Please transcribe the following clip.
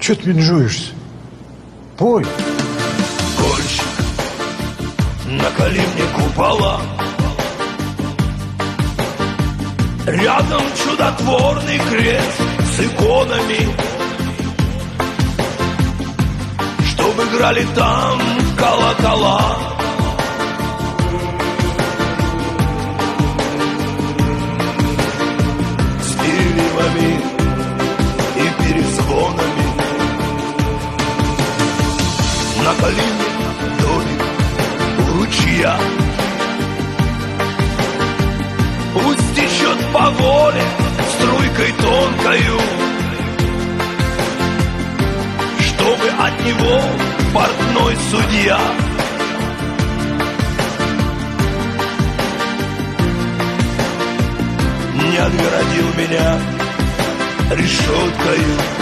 Че ты менжуешься? Пой. Гонщик, наколи мне купола. Рядом чудотворный крест с иконами, чтоб играли там колокола. С переливами и перезвонами. Наколи мне домик у ручья. Пусть течет по воле струйкой тонкою, чтобы от него портной судья не отгородил меня решеткою.